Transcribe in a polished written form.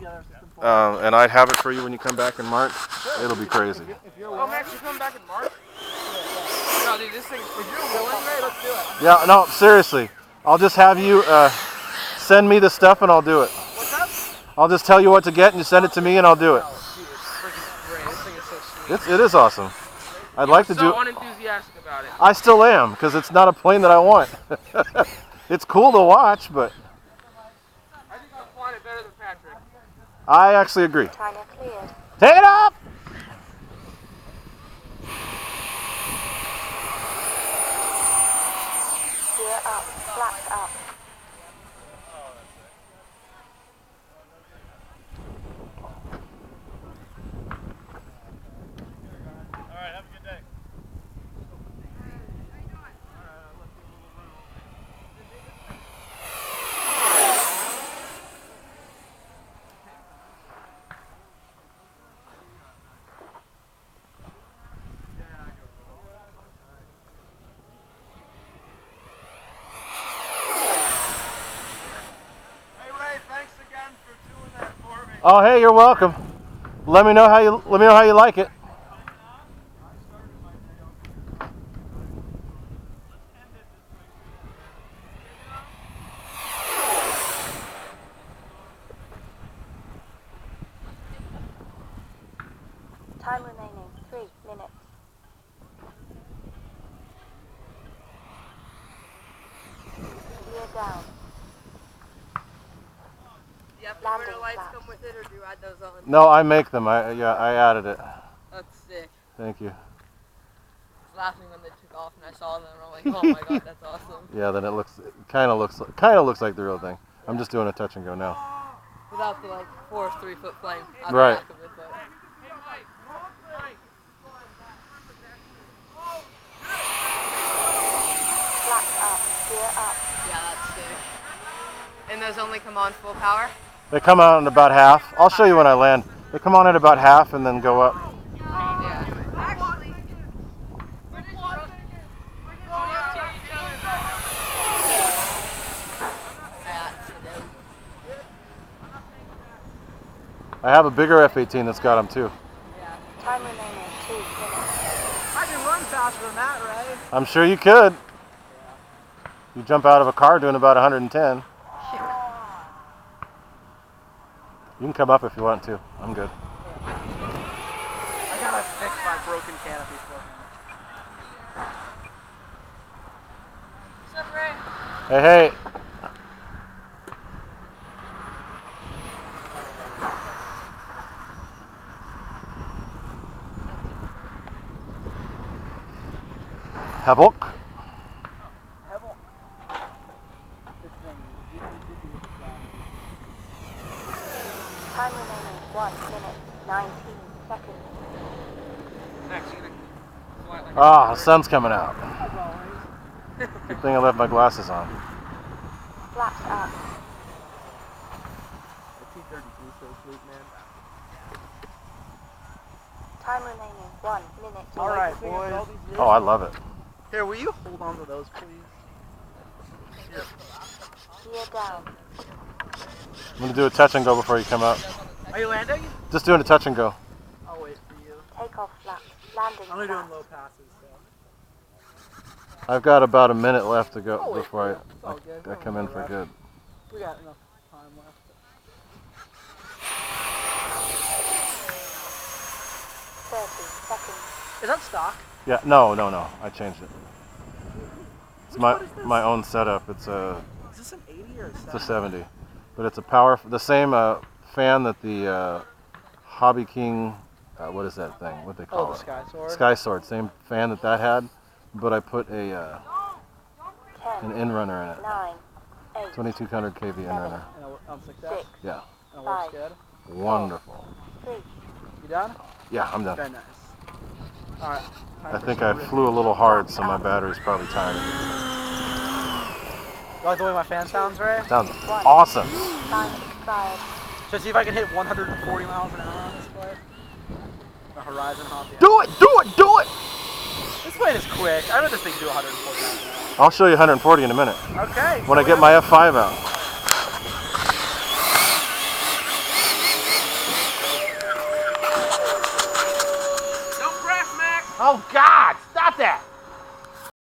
and I'd have it for you when you come back in March. Sure. It'll be crazy. Max, you come back in March? No, dude, this thing, if you're willing, Ray, let's do it. Yeah, no, seriously. I'll just have you send me the stuff and I'll do it. What's up? I'll just tell you what to get and you send it to me and I'll do it. Oh, dude, it's freaking great. This thing is so sweet. It is awesome. I'd like to do it. I'm so unenthusiastic about it. I still am, because it's not a plane that I want. It's cool to watch, but I think I'm flying it better than Patrick. I actually agree. China cleared. Take it up! Gear up. Flaps up. Alright, have a good day. Oh, hey, you're welcome. Let me know how you like it. Time remaining 3 minutes. Gear down. Do you have Landing the lights flaps. come with it, or do you add those on? No, I make them. I added it. That's sick. Thank you. I was laughing when they took off and I saw them. I'm like, oh my god, that's awesome. Yeah, then it kind of looks like the real thing. I'm just doing a touch and go now. Without the like 4 3-foot plane on Right. the back of it, but Flaps up. Gear up. yeah, that's sick. And those only come on full power? They come on at about half. I'll show you when I land. They come on at about half and then go up. Yeah. I have a bigger F-18 that's got them too. Time remaining 2 minutes. I can run faster than that, Ray. I'm sure you could. You jump out of a car doing about 110. You can come up if you want to. I'm good. I gotta fix my broken canopy for him. What's up, Ray? Hey, hey. Havoc. Time remaining 1 minute 19 seconds. Max, you gonna fly it like Ah, the sun's coming out. Good thing I left my glasses on. Flaps up. The T-32 is so sweet, man. Time remaining 1 minute. All right, boys. Oh, I love it. Here, will you hold on to those, please? Gear down. I'm going to do a touch and go before you come out. Are you landing? Just doing a touch and go. I'll wait for you. Take off flaps. Landing I'm only doing flaps. low passes, so. I've got about a minute left to go Oh, wait, before it's all good. I come in for good. We got enough time left. 30 seconds. Is that stock? Yeah, no. I changed it. It's my own setup. It's a Is this an 80 or a 70? It's a 70, but it's a the same fan that the Hobby King. What is that thing? What they call Oh, the it? Sky Sword. Sky Sword. Same fan that had, but I put a 10, an in-runner in it. 9, 8, 2200 kV in-runner. And on 6 6, Yeah, And it works good. wonderful. 3, You done? Yeah, I'm done. Very nice. Alright. I think I flew a little hard, so my battery's probably tired. You like the way my fan sounds, Ray? Sounds awesome. time expired. Should see if I can hit 140 miles an hour on this flight. The Horizon Hop. Yeah. Do it! This plane is quick. I bet this thing can do 140 miles an hour. I'll show you 140 in a minute. Okay. When I get my F5 out. Oh God! Stop that!